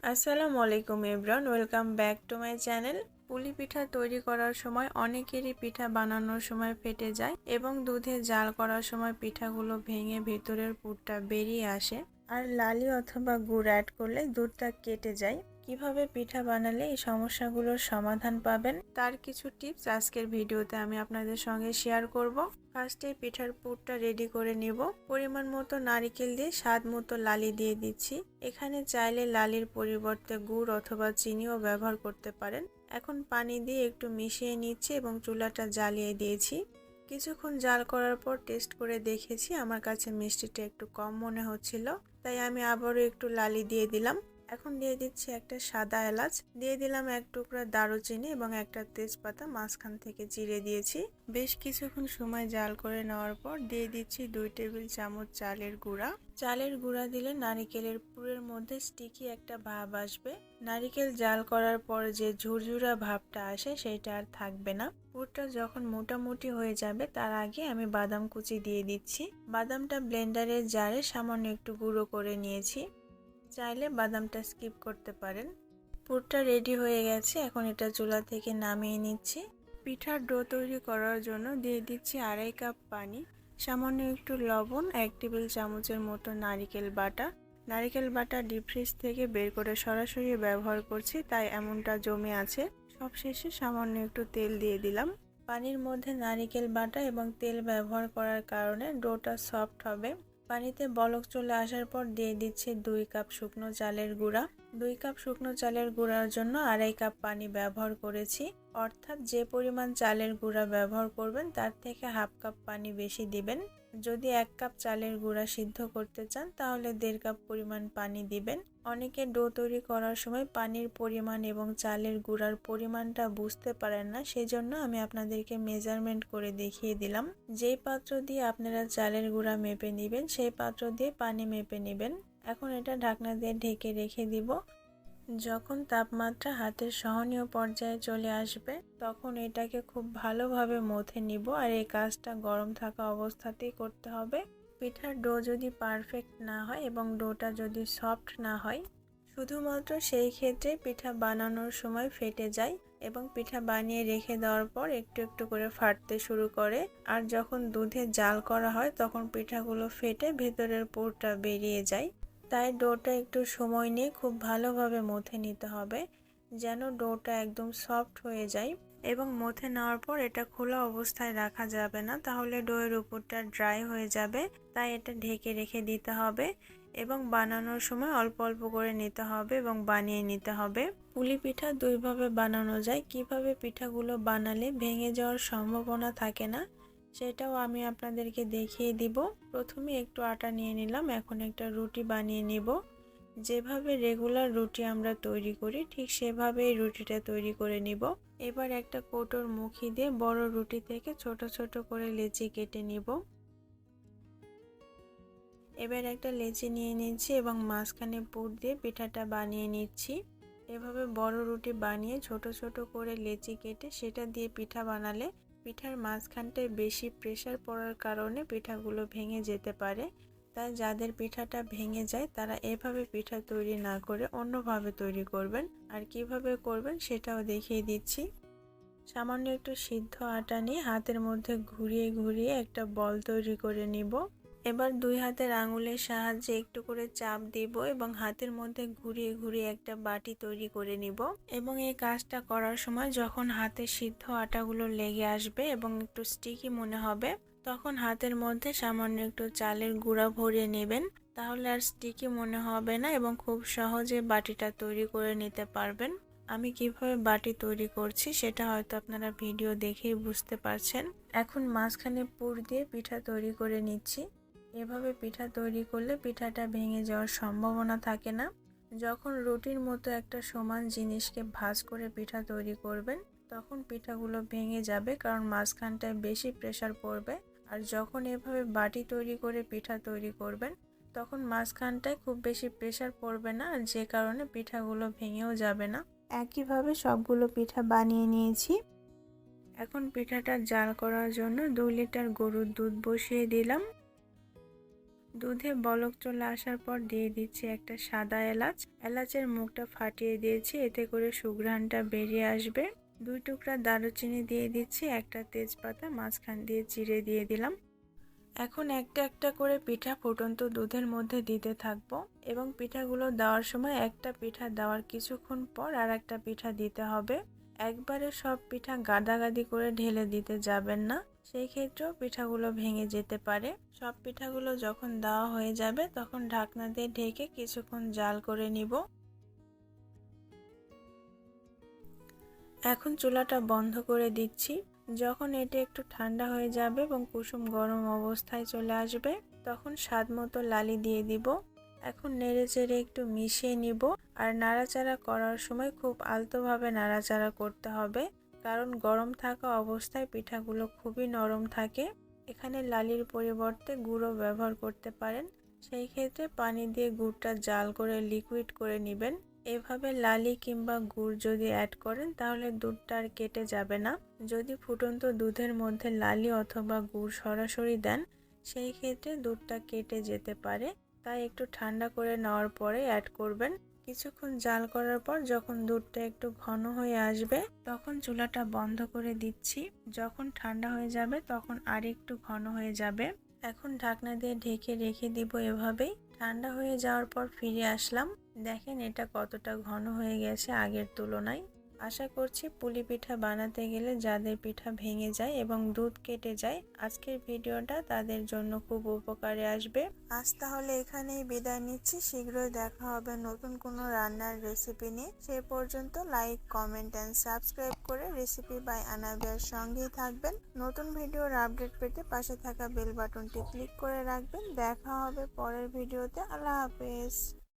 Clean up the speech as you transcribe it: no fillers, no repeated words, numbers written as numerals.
আসসালামু আলাইকুম everyone, welcome back to my channel. পুলি পিঠা তৈরি করার সময় অনেকেরই পিঠা বানানোর সময় ফেটে যায় এবং দুধে জাল করার সময় পিঠাগুলো ভেঙে ভেতরের পুরটা বেরিয়ে আসে, আর লালি অথবা গুড় অ্যাড করলে দুধটা কেটে যায়। কিভাবে পিঠা বানালে এই সমস্যাগুলোর সমাধান পাবেন তার কিছু টিপস আজকের ভিডিওতে আমি আপনাদের সঙ্গে শেয়ার করব। ফার্স্টে পিঠার পুরটা রেডি করে নেব। পরিমাণ মতো নারিকেল দিয়ে স্বাদ মতো লালি দিয়ে দিচ্ছি। এখানে চাইলে লালির পরিবর্তে গুড় অথবা চিনিও ব্যবহার করতে পারেন। এখন পানি দিয়ে একটু মিশিয়ে নিচ্ছি এবং চুলাটা জ্বালিয়ে দিয়েছি। কিছুক্ষণ জাল করার পর টেস্ট করে দেখেছি, আমার কাছে মিষ্টিটা একটু কম মনে হচ্ছিল, তাই আমি আবারও একটু লালি দিয়ে দিলাম। এখন দিয়ে দিচ্ছি একটা সাদা এলাচ, দিয়ে দিলাম এক টুকরা দারুচিনি এবং একটা তেজপাতা মাঝখান থেকে চিড়ে দিয়েছি। বেশ কিছুক্ষণ সময় জাল করে নেওয়ার পর দিয়ে দিচ্ছি 2 টেবিল চামচ চালের গুঁড়া। চালের গুঁড়া দিলে নারিকেলের পুরের মধ্যে স্টিকি একটা ভাব আসবে। নারিকেল জাল করার পর যে ঝুরঝুরা ভাবটা আসে সেটা আর থাকবে না। পুরটা যখন মোটামুটি হয়ে যাবে তার আগে আমি বাদাম কুচি দিয়ে দিচ্ছি। বাদামটা ব্লেন্ডারের জারে সামান্য একটু গুঁড়ো করে নিয়েছি, চাইলে বাদামটা স্কিপ করতে পারেন। পুরটা রেডি হয়ে গেছে, এখন এটা চুলা থেকে নামিয়ে নিচ্ছি। পিঠার ডো তৈরি করার জন্য দিয়ে দিচ্ছি 2.5 কাপ পানি, সামান্য একটু লবণ, 1 টেবিল চামচের মতো নারিকেল বাটা। নারিকেল বাটা ডিপ ফ্রিজ থেকে বের করে সরাসরি ব্যবহার করছি, তাই এমনটা জমে আছে। সবশেষে সামান্য একটু তেল দিয়ে দিলাম। পানির মধ্যে নারিকেল বাটা এবং তেল ব্যবহার করার কারণে ডোটা সফট হবে। পানিতে বলক চলে আসার পর দিয়ে দিচ্ছি 2 কাপ শুকনো চালের গুঁড়া। 2 কাপ শুকনো চালের গুঁড়ার জন্য 2.5 কাপ পানি ব্যবহার করেছি, অর্থাৎ যে পরিমাণ চালের গুঁড়া ব্যবহার করবেন তার থেকে হাফ কাপ পানি বেশি দিবেন। যদি 1 কাপ চালের গুঁড়া সিদ্ধ করতে চান তাহলে 1.5 কাপ পরিমাণ পানি দিবেন। অনেকে ডো তৈরি করার সময় পানির পরিমাণ এবং চালের গুঁড়ার পরিমাণটা বুঝতে পারেন না, সেজন্য আমি আপনাদেরকে মেজারমেন্ট করে দেখিয়ে দিলাম। যেই পাত্র দিয়ে আপনারা চালের গুঁড়া মেপে নেবেন সেই পাত্র দিয়ে পানি মেপে নেবেন। এখন এটা ঢাকনা দিয়ে ঢেকে রেখে দিব। যখন তাপমাত্রা হাতের সহনীয় পর্যায়ে চলে আসবে তখন এটাকে খুব ভালোভাবে মথে নিব, আর এই কাজটা গরম থাকা অবস্থাতেই করতে হবে। পিঠার ডো যদি পারফেক্ট না হয় এবং ডোটা যদি সফট না হয়, শুধুমাত্র সেই ক্ষেত্রে পিঠা বানানোর সময় ফেটে যায় এবং পিঠা বানিয়ে রেখে দেওয়ার পর একটু একটু করে ফাটতে শুরু করে। আর যখন দুধে জাল করা হয় তখন পিঠাগুলো ফেটে ভেতরের পুরটা বেরিয়ে যায়। তাই ডোটা একটু সময় নিয়ে খুব ভালোভাবে মথে নিতে হবে, যেন ডোটা একদম সফট হয়ে যায়। এবং মথে নেওয়ার পর এটা খোলা অবস্থায় রাখা যাবে না, তাহলে ডোয়ের উপরটা ড্রাই হয়ে যাবে। তাই এটা ঢেকে রেখে দিতে হবে এবং বানানোর সময় অল্প অল্প করে নিতে হবে এবং বানিয়ে নিতে হবে। পুলি পিঠা দুইভাবে বানানো যায়। কিভাবে পিঠাগুলো বানালে ভেঙে যাওয়ার সম্ভাবনা থাকে না সেটাও আমি আপনাদেরকে দেখিয়ে দিব। প্রথমে একটু আটা নিয়ে নিলাম, এখন একটা রুটি বানিয়ে নিব। যেভাবে রেগুলার রুটি আমরা তৈরি করি ঠিক সেভাবেই রুটিটা তৈরি করে নিব। এবার একটা কৌটোর মুখি দিয়ে বড় রুটি থেকে ছোট ছোট করে লেচি কেটে নিব। এবার একটা লেচি নিয়ে নিচ্ছি এবং মাঝখানে পুর দিয়ে পিঠাটা বানিয়ে নিচ্ছি। এভাবে বড় রুটি বানিয়ে ছোট ছোট করে লেচি কেটে সেটা দিয়ে পিঠা বানালে পিঠার মাঝখানটায় বেশি প্রেসার পড়ার কারণে পিঠাগুলো ভেঙে যেতে পারে। তাই যাদের পিঠাটা ভেঙে যায় তারা এভাবে পিঠা তৈরি না করে অন্যভাবে তৈরি করবেন। আর কিভাবে করবেন সেটাও দেখিয়ে দিচ্ছি। সামান্য একটু সিদ্ধ আটা নিয়ে হাতের মধ্যে ঘুরিয়ে ঘুরিয়ে একটা বল তৈরি করে নিব। এবার 2 হাতের আঙুলের সাহায্যে একটু করে চাপ দিব এবং হাতের মধ্যে ঘুরিয়ে ঘুরিয়ে একটা বাটি তৈরি করে নিব। এবং এই কাজটা করার সময় যখন হাতে সিদ্ধ আটাগুলো লেগে আসবে এবং একটু স্টিকি মনে হবে তখন হাতের মধ্যে সামান্য একটু চালের গুঁড়া ভরিয়ে নেবেন, তাহলে আর স্টিকি মনে হবে না এবং খুব সহজে বাটিটা তৈরি করে নিতে পারবেন। আমি কিভাবে বাটি তৈরি করছি সেটা হয়তো আপনারা ভিডিও দেখেই বুঝতে পারছেন। এখন মাঝখানে পুর দিয়ে পিঠা তৈরি করে নিচ্ছি। এভাবে পিঠা তৈরি করলে পিঠাটা ভেঙে যাওয়ার সম্ভাবনা থাকে না। যখন রুটির মতো একটা সমান জিনিসকে ভাঁজ করে পিঠা তৈরি করবেন তখন পিঠাগুলো ভেঙে যাবে, কারণ মাঝখানটায় বেশি প্রেসার পড়বে। আর যখন এভাবে বাটি তৈরি করে পিঠা তৈরি করবেন তখন মাঝখানটায় খুব বেশি প্রেসার পড়বে না, আর যে কারণে পিঠাগুলো ভেঙেও যাবে না। একইভাবে সবগুলো পিঠা বানিয়ে নিয়েছি। এখন পিঠাটা জাল করার জন্য 2 লিটার গরুর দুধ বসিয়ে দিলাম। দুধে বলক চলে আসার পর দিয়ে দিচ্ছি একটা সাদা এলাচ। এলাচের মুখটা ফাটিয়ে দিয়েছি, এতে করে সুঘ্রাণটা বেরিয়ে আসবে। 2 টুকরা দারুচিনি দিয়ে দিচ্ছি, একটা তেজপাতা মাঝখান দিয়ে চিড়ে দিয়ে দিলাম। এখন একটা একটা করে পিঠা ফুটন্ত দুধের মধ্যে দিতে থাকবো এবং পিঠাগুলো দেওয়ার সময় একটা পিঠা দেওয়ার কিছুক্ষণ পর আর একটা পিঠা দিতে হবে। একবারে সব পিঠা গাদাগাদি করে ঢেলে দিতে যাবেন না, সেই ক্ষেত্রেও পিঠাগুলো ভেঙে যেতে পারে। সব পিঠাগুলো যখন দেওয়া হয়ে যাবে তখন ঢাকনা দিয়ে ঢেকে কিছুক্ষণ জাল করে নিব। এখন চুলাটা বন্ধ করে দিচ্ছি। যখন এটা একটু ঠান্ডা হয়ে যাবে এবং কুসুম গরম অবস্থায় চলে আসবে তখন স্বাদ মতো লালি দিয়ে দিব। এখন নেড়ে চেড়ে একটু মিশিয়ে নিব। আর নাড়াচাড়া করার সময় খুব আলতোভাবে নাড়াচাড়া করতে হবে, কারণ গরম থাকা অবস্থায় পিঠাগুলো খুবই নরম থাকে। এখানে লালির পরিবর্তে গুঁড়ো ব্যবহার করতে পারেন, সেই ক্ষেত্রে পানি দিয়ে গুড়টা জাল করে লিকুইড করে নেবেন। এভাবে লালি কিংবা গুড় যদি অ্যাড করেন তাহলে দুধটা আর কেটে যাবে না। যদি ফুটন্ত দুধের মধ্যে লালি অথবা গুড় সরাসরি দেন সেই ক্ষেত্রে দুধটা কেটে যেতে পারে, তাই একটু ঠান্ডা করে নেওয়ার পরে অ্যাড করবেন। কিছুক্ষণ জাল করার পর যখন দুধটা একটু ঘন হয়ে আসবে তখন চুলাটা বন্ধ করে দিচ্ছি। যখন ঠান্ডা হয়ে যাবে তখন আর একটু ঘন হয়ে যাবে। এখন ঢাকনা দিয়ে ঢেকে রেখে দিব এভাবেই। ঠান্ডা হয়ে যাওয়ার পর ফিরে আসলাম, দেখেন এটা কতটা ঘন হয়ে গেছে আগের তুলনায়। আশা করছি পুলি পিঠা বানাতে গেলে যাদের পিঠা ভেঙে যায় এবং দুধ কেটে যায়, আজকের ভিডিওটা তাদের জন্য খুব উপকারে আসবে। আজ তাহলে এখানেই বিদায় নিচ্ছি। শীঘ্রই দেখা হবে নতুন কোনো রান্নার রেসিপি নিয়ে। সে পর্যন্ত লাইক, কমেন্ট এন্ড সাবস্ক্রাইব করে রেসিপি বাই আনাবিয়ার সঙ্গেই থাকবেন। নতুন ভিডিওর আপডেট পেতে পাশে থাকা বেল বাটনটি ক্লিক করে রাখবেন। দেখা হবে পরের ভিডিওতে। আল্লাহ হাফেজ।